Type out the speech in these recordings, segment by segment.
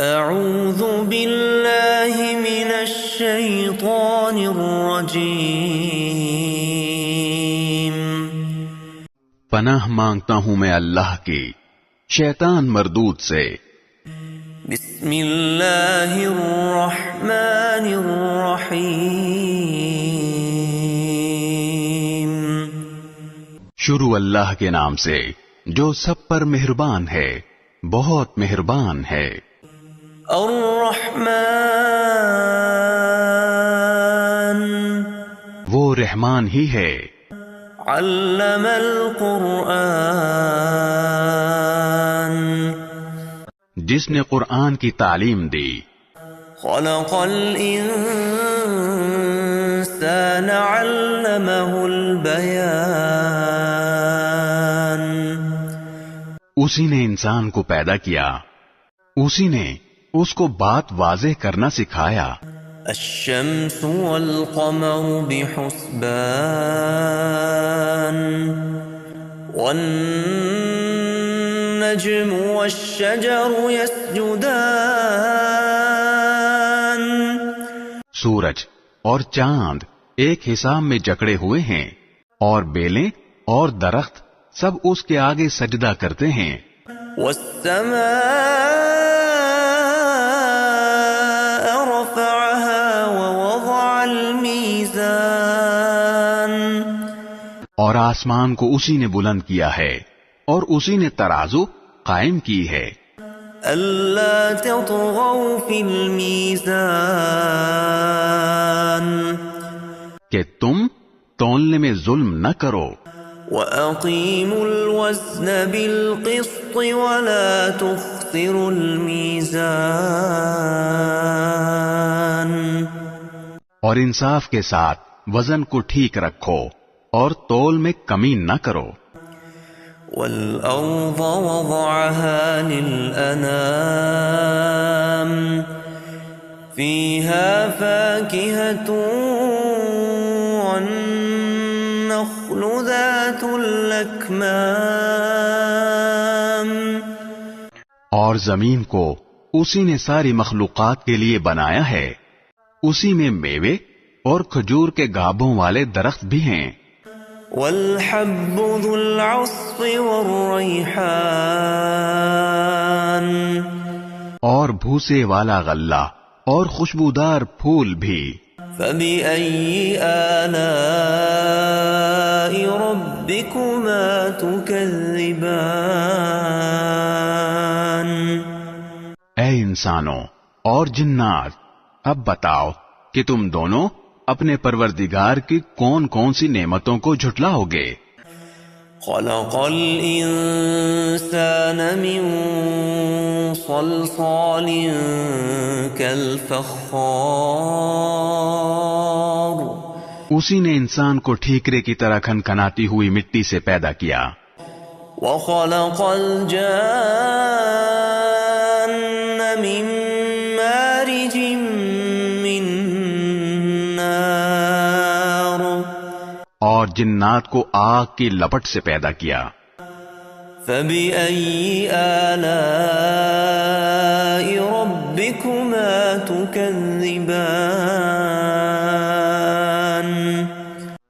اعوذ باللہ من الشیطان الرجیم، پناہ مانگتا ہوں میں اللہ کی شیطان مردود سے۔ بسم اللہ الرحمن الرحیم، شروع اللہ کے نام سے جو سب پر مہربان ہے، بہت مہربان ہے۔ الرحمن، وہ رحمان ہی ہے۔ علم القرآن، جس نے قرآن کی تعلیم دی۔ خلق الانسان علمہ البیان، اسی نے انسان کو پیدا کیا، اسی نے اس کو بات واضح کرنا سکھایا۔ الشمس والقمر بحسبان، والنجم والشجر يسجدان، سورج اور چاند ایک حساب میں جکڑے ہوئے ہیں، اور بیلیں اور درخت سب اس کے آگے سجدہ کرتے ہیں۔ والسماء رفعها ووضع الميزان، اور آسمان کو اسی نے بلند کیا ہے اور اسی نے ترازو قائم کی ہے۔ ألا تطغوا في الميزان، کہ تم تولنے میں ظلم نہ کرو۔ وأقيموا الوزن بالقسط ولا تخسروا الميزان، اور انصاف کے ساتھ وزن کو ٹھیک رکھو اور تول میں کمی نہ کرو۔ والأرض وضعها للأنام، فيها فاكهة والنخل ذات الأكمام، اور زمین کو اسی نے ساری مخلوقات کے لیے بنایا ہے، اسی میں میوے اور کھجور کے گابوں والے درخت بھی ہیں۔ والحب ذو العصف والریحان، اور بھوسے والا غلہ اور خوشبودار پھول بھی۔ فبأي آلاء ربكما تكذبان، اے انسانوں اور جنات، اب بتاؤ کہ تم دونوں اپنے پروردگار کی کون کون سی نعمتوں کو جھٹلاؤ گے۔ خلق الانسان من صلصال كالفخار، اسی نے انسان کو ٹھیکرے کی طرح کھنکھناتی ہوئی مٹی سے پیدا کیا۔ وخلق الجان من مارج من نار، اور جنات کو آگ کی لپٹ سے پیدا کیا۔ فبأي آلاء ربكما تكذبان،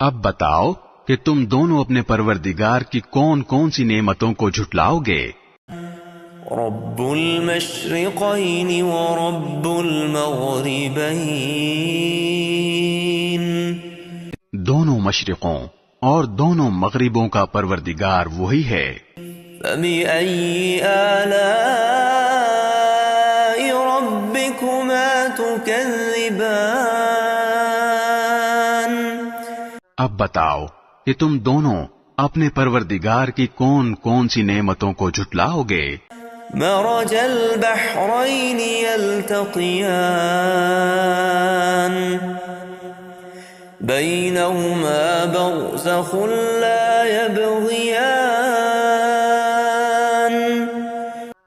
اب بتاؤ کہ تم دونوں اپنے پروردگار کی کون کون سی نعمتوں کو جھٹلاؤ گے۔ رب المشرقین ورب المغربین، دونوں مشرقوں اور دونوں مغربوں کا پروردگار وہی ہے۔ فبأي آلاء ربكما تكذبان، اب بتاؤ کہ تم دونوں اپنے پروردگار کی کون کون سی نعمتوں کو جھٹلاؤ گے۔ مرج البحرین یلتقیان، بینہما برزخ لا یبغیان،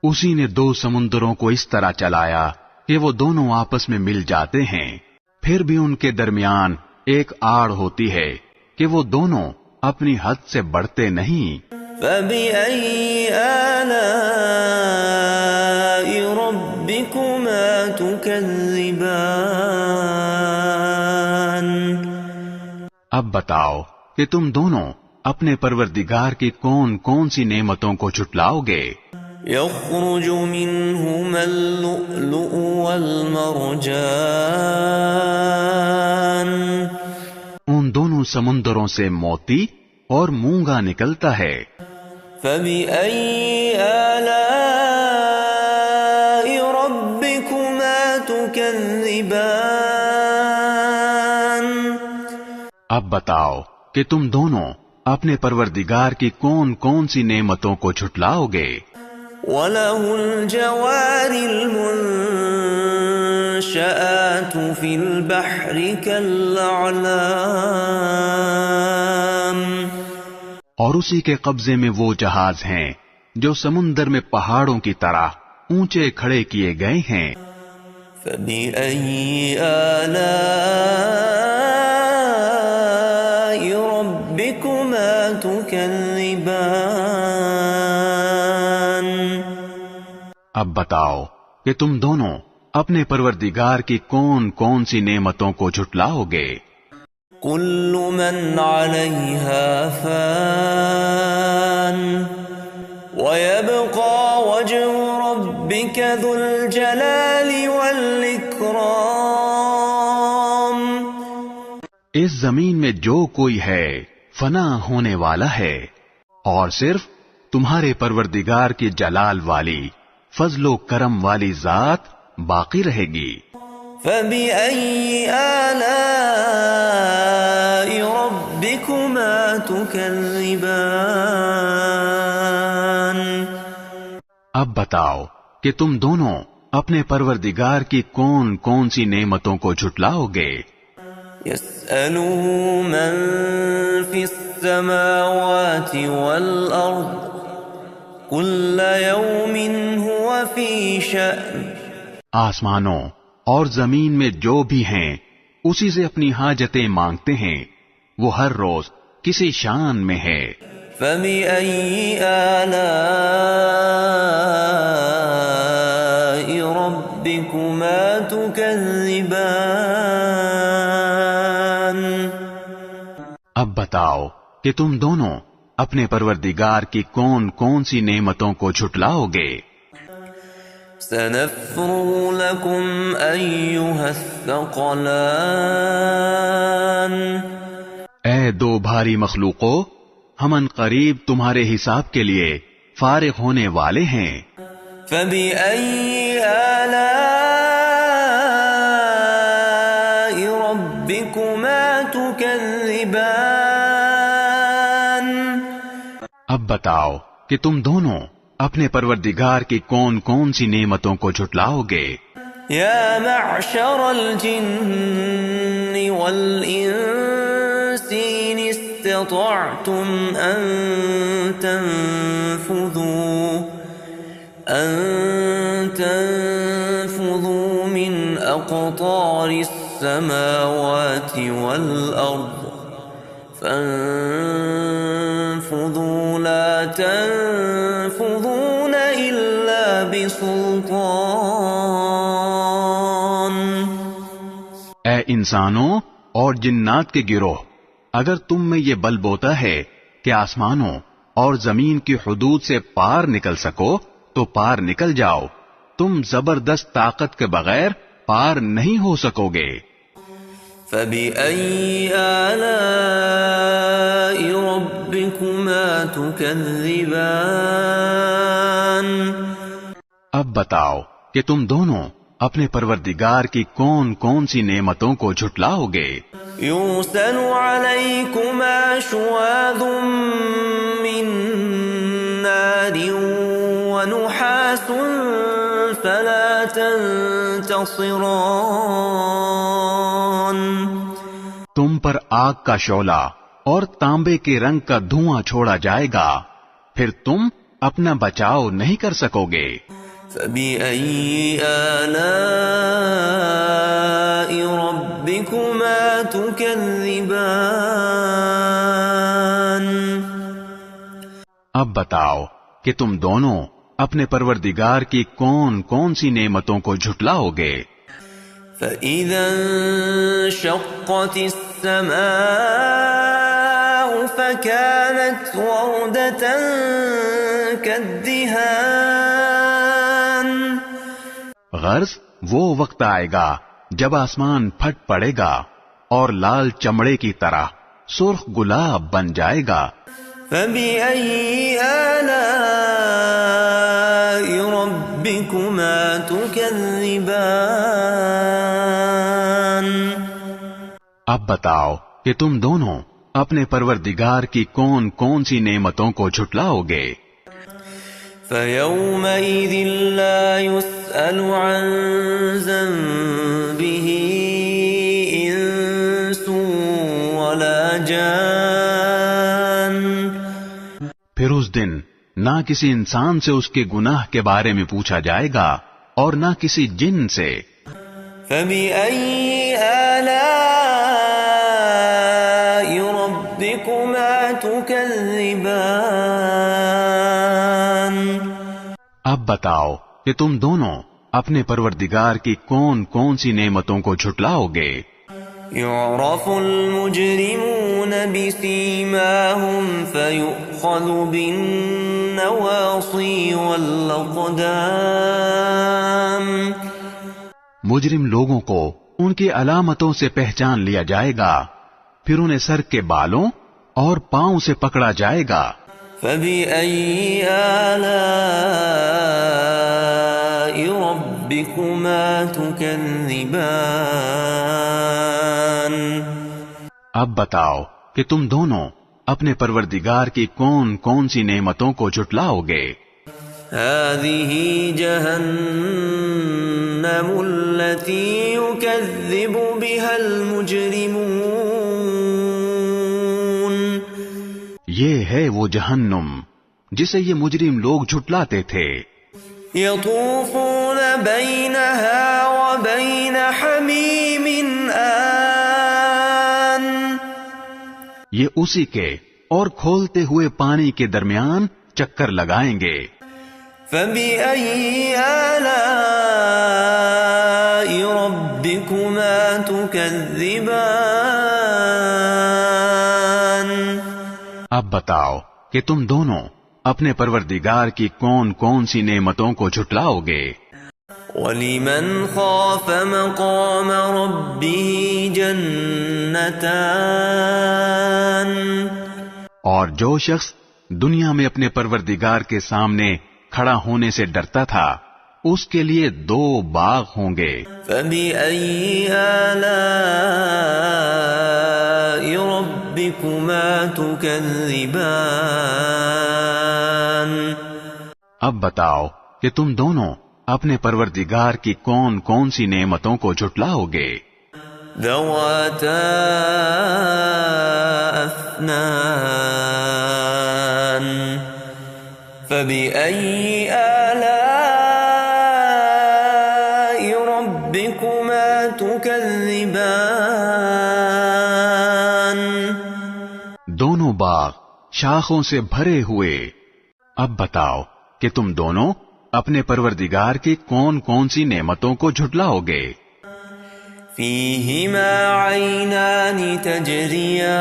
اسی نے دو سمندروں کو اس طرح چلایا کہ وہ دونوں آپس میں مل جاتے ہیں، پھر بھی ان کے درمیان ایک آڑ ہوتی ہے کہ وہ دونوں اپنی حد سے بڑھتے نہیں۔ فبأي آلاء ربكما تكذبان اب بتاؤ کہ تم دونوں اپنے پروردگار کی کون کون سی نعمتوں کو جھٹلاؤ گے؟ يخرج منهما اللؤلؤ والمرجان ان دونوں سمندروں سے موتی اور مونگا نکلتا ہے۔ فبأي آلاء ربكما تكذبان اب بتاؤ کہ تم دونوں اپنے پروردگار کی کون کون سی نعمتوں کو جھٹلاؤ گے؟ وَلَهُ الْجَوَارِ الْمُنشَآتُ فِي الْبَحْرِ كَالْأَعْلَامِ اور اسی کے قبضے میں وہ جہاز ہیں جو سمندر میں پہاڑوں کی طرح اونچے کھڑے کیے گئے ہیں۔ فَبِأَيِّ آلَاءِ رَبِّكُمَا تُكَذِّبَانِ اب بتاؤ کہ تم دونوں اپنے پروردگار کی کون کون سی نعمتوں کو جھٹلاؤ گے؟ كل من عليها فان ويبقى وجه ربك ذو الجلال والإكرام اس زمین میں جو کوئی ہے فنا ہونے والا ہے اور صرف تمہارے پروردگار کی جلال والی فضل و کرم والی ذات باقی رہے گی۔ فبأي آلاء ربكما تكذبان اب بتاؤ کہ تم دونوں اپنے پروردگار کی کون کون سی نعمتوں کو جھٹلاؤ گے؟ يسأله من في السماوات والأرض كل يوم هو في شأن آسمانوں اور زمین میں جو بھی ہیں اسی سے اپنی حاجتیں مانگتے ہیں، وہ ہر روز کسی شان میں ہے۔ فبأي آلاء ربكما تكذبان اب بتاؤ کہ تم دونوں اپنے پروردگار کی کون کون سی نعمتوں کو جھٹلاؤ گے؟ سنفرغ لكم أيها الثقلان اے دو بھاری مخلوقوں، ہم ان قریب تمہارے حساب کے لیے فارغ ہونے والے ہیں۔ فبأي آلاء ربكما تكذبان اب بتاؤ کہ تم دونوں اپنے پروردگار کی کون کون سی نعمتوں کو جھٹلاؤ گے؟ يا معشر الجن والإنس إن استطعتم أن تنفذوا من أقطار السماوات والأرض فانفذوا لا تنفذون إلا بسلطان اے انسانوں اور جنات کے گروہ، اگر تم میں یہ بل بوتا ہے کہ آسمانوں اور زمین کی حدود سے پار نکل سکو تو پار نکل جاؤ، تم زبردست طاقت کے بغیر پار نہیں ہو سکو گے۔ فبأي آلاء ربكما تكذبان اب بتاؤ کہ تم دونوں اپنے پروردگار کی کون کون سی نعمتوں کو جھٹلاؤ گے؟ يرسل عليكما شواظ من نار ونحاس فلا تنتصران تم پر آگ کا شعلہ اور تانبے کے رنگ کا دھواں چھوڑا جائے گا، پھر تم اپنا بچاؤ نہیں کر سکو گے۔ فبأي آلاء ربكما تكذبان اب بتاؤ کہ تم دونوں اپنے پروردگار کی کون کون سی نعمتوں کو جھٹلاؤ گے؟ فَإِذَا انشَقَّتِ السَّمَاءُ فَكَانَتْ وَرْدَةً كَالدِّهَانِ غرض وہ وقت آئے گا جب آسمان پھٹ پڑے گا اور لال چمڑے کی طرح سرخ گلاب بن جائے گا۔ فَبِأَيِّ آلَاءِ رَبِّكُمَا تُكَذِّبَانِ اب بتاؤ کہ تم دونوں اپنے پروردگار کی کون کون سی نعمتوں کو جھٹلاؤ گے؟ فَيَوْمَئِذٍ لَا يُسْأَلُ عَن ذَنبِهِ إِنسٌ وَلَا جَانٌ پھر اس دن نہ کسی انسان سے اس کے گناہ کے بارے میں پوچھا جائے گا اور نہ کسی جن سے۔ فَبِأَيِّ آلَاءِ رَبِّكُمَا تُكَذِّبَانِ اب بتاؤ کہ تم دونوں اپنے پروردگار کی کون کون سی نعمتوں کو جھٹلاؤ گے؟ يُعْرَفُ الْمُجْرِمُونَ بِسِيمَاهُمْ فَيُؤْخَذُ بِالنَّوَاصِي وَالْأَقْدَامِ مجرم لوگوں کو ان کی علامتوں سے پہچان لیا جائے گا، پھر انہیں سر کے بالوں اور پاؤں سے پکڑا جائے گا۔ فَبِأَيِّ آلَاءِ رَبِّكُمَا تُكَذِّبَانِ اب بتاؤ کہ تم دونوں اپنے پروردگار کی کون کون سی نعمتوں کو جھٹلاؤ گے؟ هَذِهِ جَهَنَّمُ الَّتِي يُكَذِّبُ بِهَا الْمُجْرِمُونَ یہ ہے وہ جہنم جسے یہ مجرم لوگ جھٹلاتے تھے۔ يَطُوفُونَ بَيْنَهَا وَبَيْنَ حَمِيمٍ آن یہ اسی کے اور کھولتے ہوئے پانی کے درمیان چکر لگائیں گے۔ فَبِأَيِّ آلَاءِ رَبِّكُمَا تُكَذِّبَانِ اب بتاؤ کہ تم دونوں اپنے پروردگار کی کون کون سی نعمتوں کو جھٹلاؤ گے؟ وَلِمَنْ خَافَ مَقَامَ رَبِّهِ جَنَّتَانِ اور جو شخص دنیا میں اپنے پروردگار کے سامنے کھڑا ہونے سے ڈرتا تھا اس کے لیے 2 باغ ہوں گے۔ فَبِأَيِّ آلَاءِ رَبِّكُمَا تُكَذِّبَانِ اب بتاؤ کہ تم دونوں اپنے پروردگار کی کون کون سی نعمتوں کو جھٹلاؤ گے؟ ذَوَاتَا أَفْنَانٍ فَبِأَيِّ آلَاءِ رَبِّكُمَا تُكَذِّبَانِ دونوں باغ شاخوں سے بھرے ہوئے۔ اب بتاؤ کہ تم دونوں اپنے پروردگار کی کون کون سی نعمتوں کو جھٹلاؤ گے؟ فِيهِمَا عَيْنَانِ تَجْرِيَانِ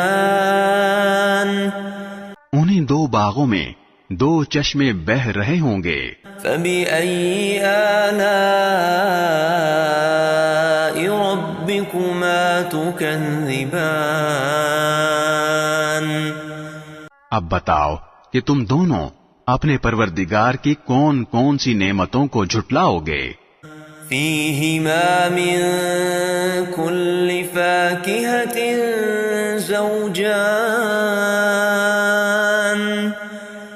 انہی 2 باغوں میں 2 چشمے بہہ رہے ہوں گے۔ فَبِأَيِّ آلَاءِ رَبِّكُمَا تُكَذِّبَانِ اب بتاؤ کہ تم دونوں اپنے پروردگار کی کون کون سی نعمتوں کو جھٹلاؤ گے؟ فِيهِمَا مِن كُلِّ فَاكِهَةٍ زَوْجَانِ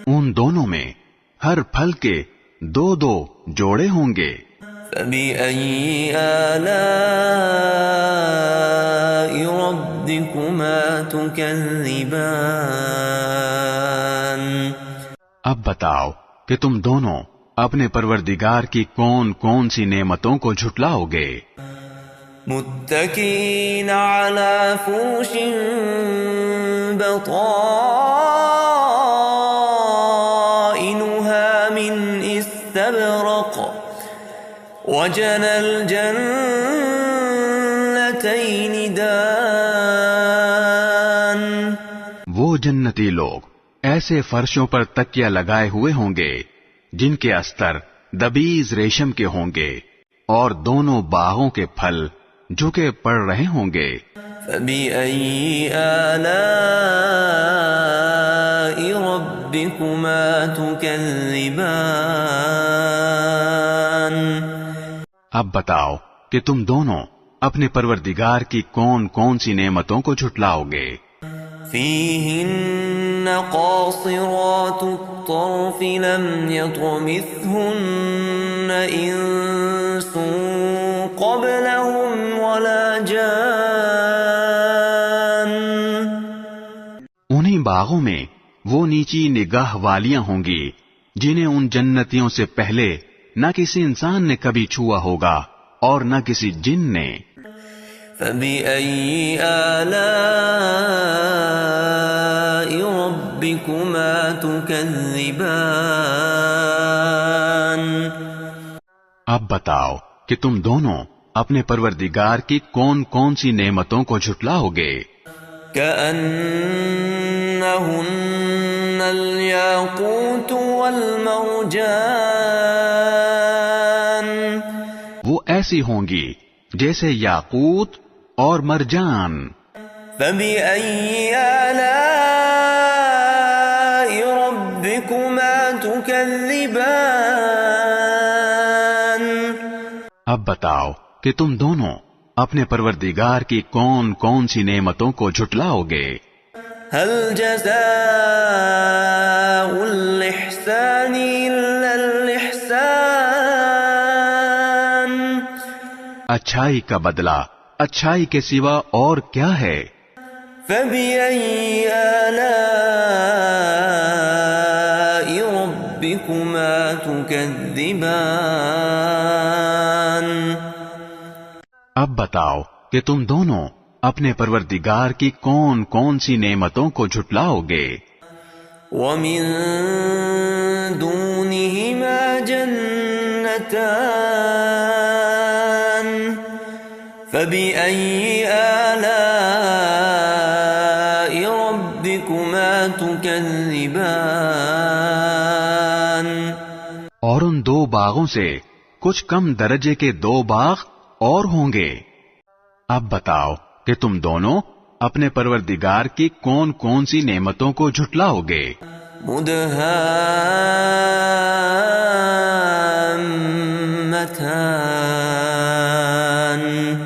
ان دونوں میں ہر پھل کے 2 جوڑے ہوں گے۔ فَبِأَيِّ آلَاءِ رَبِّكُمَا تُكَذِّبَانِ اب بتاؤ کہ تم دونوں اپنے پروردگار کی کون کون سی نعمتوں کو جھٹلاؤ گے؟ متكئين على فرش بطائنها من وجنى الجنتين دان. وہ جنتی لوگ ایسے فرشوں پر تکیہ لگائے ہوئے ہوں گے جن کے استر دبیز ریشم کے ہوں گے اور دونوں باغوں کے پھل جو کہ پڑ رہے ہوں گے. فبأي آلاء ربكما تكذبان. اب بتاؤ کہ تم دونوں اپنے پروردگار کی کون کون سی نعمتوں کو جھٹلاؤ گے. فيهن قاصرات الطرف لم يطمثهن إنس قبلهم ولا جان. انہی باغوں میں وہ نیچی نگاہ والیاں ہوں گی جنہیں ان جنتیوں سے پہلے نہ کسی انسان نے کبھی چھوا ہوگا اور نہ کسی جن نے. فبأي آلاء ربكما تكذبان. اب بتاؤ کہ تم دونوں اپنے پروردگار کی کون کون سی نعمتوں کو جھٹلاؤ گے. كأنهن الياقوت والمرجان. وہ ایسی ہوں گی جیسے یاقوت اور مرجان. فبأي آلاء ربكما تكذبان. اب بتاؤ کہ تم دونوں اپنے پروردگار کی کون کون سی نعمتوں کو جھٹلاؤ گے. هل جزاء الإحسان إلا الإحسان. اچھائی کا بدلہ اچھائی کے سوا اور کیا ہے. فبأي آلاء ربكما تكذبان. اب بتاؤ کہ تم دونوں اپنے پروردگار کی کون کون سی نعمتوں کو جھٹلاؤ گے. ومن دونهما جنتان. فبأي آلاء ربكما تكذبان. اور ان دو باغوں سے کچھ کم درجے کے دو باغ اور ہوں گے. اب بتاؤ کہ تم دونوں اپنے پروردگار کی کون کون سی نعمتوں کو جھٹلاؤ گے. مدهامتان.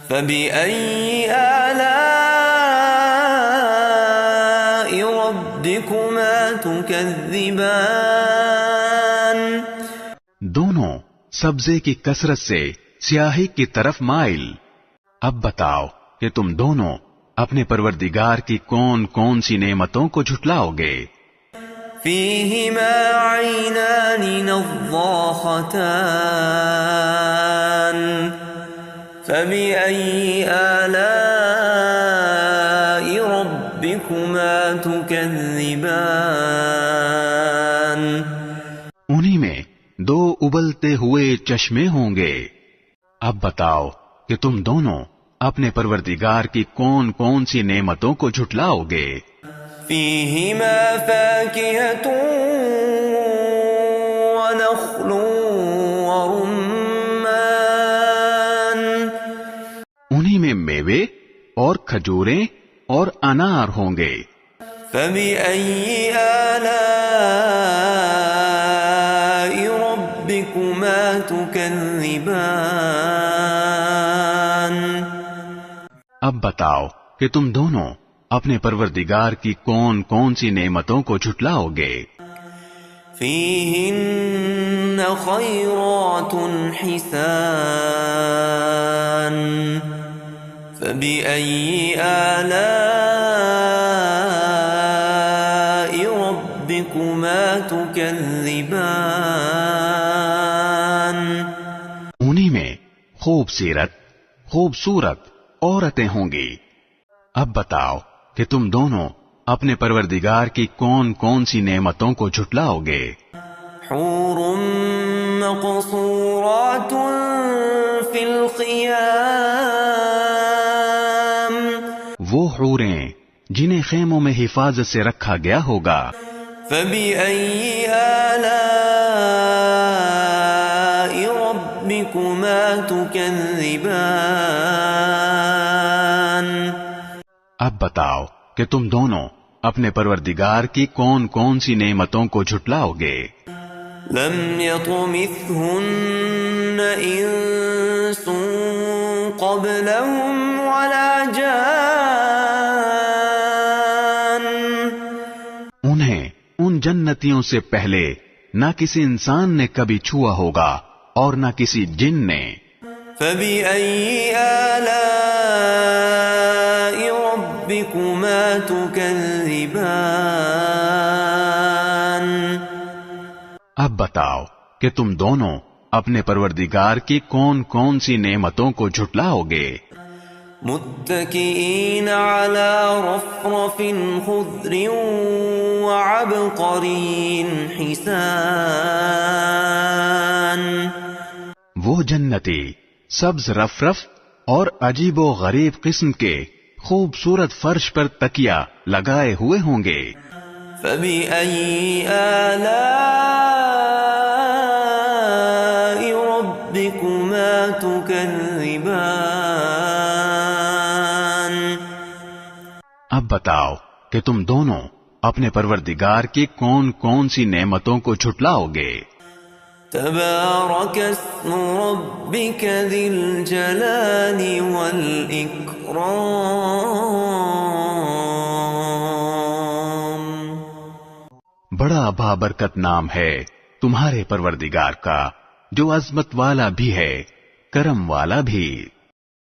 فبأي آلاء ربكما تكذبان. دونوں سبزے کی کثرت سے سیاہی کی طرف مائل. اب بتاؤ کہ تم دونوں اپنے پروردگار کی کون کون سی نعمتوں کو جھٹلاؤ گے. فيهما عينان نضاختان. فبأي آلاء ربكما تكذبان. انہی میں دو ابلتے ہوئے چشمے ہوں گے. اب بتاؤ کہ تم دونوں اپنے پروردگار کی کون کون سی نعمتوں کو جھٹلاؤ گے. فيهما فاكهة ونخل ورمان. انہی میں میوے اور کھجوریں اور انار ہوں گے. فبأي آلاء ربكما تكذبان. اب بتاؤ کہ تم دونوں اپنے پروردگار کی کون کون سی نعمتوں کو جھٹلاؤ گے. فيهن خيرات حسان. فبأي آلاء ربكما تكذبان. انہی میں خوبصورت عورتیں ہوں گی. اب بتاؤ کہ تم دونوں اپنے پروردگار کی کون کون سی نعمتوں کو جھٹلاؤ گے. حور مقصورات مقصورات في الخيام وہ حوریں جنہیں خیموں میں حفاظت سے رکھا گیا ہوگا. فبأي آلاء ربكما تكذبان اب بتاؤ کہ تم دونوں اپنے پروردگار کی کون کون سی نعمتوں کو جھٹلاؤ گے. لم يطمثهن انس قبلهم ولا جان انہیں ان جنتیوں سے پہلے نہ کسی انسان نے کبھی چھوا ہوگا اور نہ کسی جن نے. فبأي آلاء ربكما تكذبان اب بتاؤ کہ تم دونوں اپنے پروردگار کی کون کون سی نعمتوں کو جھٹلاؤ گے. متكئين على رفرف خضر وعبقري حسان وہ جنتی سبز رفرف اور عجیب و غریب قسم کے خوبصورت فرش پر تکیا لگائے ہوئے ہوں گے. فبأي آلاء ربكما تكذبان اب بتاؤ کہ تم دونوں اپنے پروردگار کی کون کون سی نعمتوں کو جھٹلاؤ گے. تبارك اسم ربك ذي الجلال والإكرام بڑا بابرکت نام ہے تمہارے پروردگار کا جو عظمت والا بھی ہے کرم والا بھی.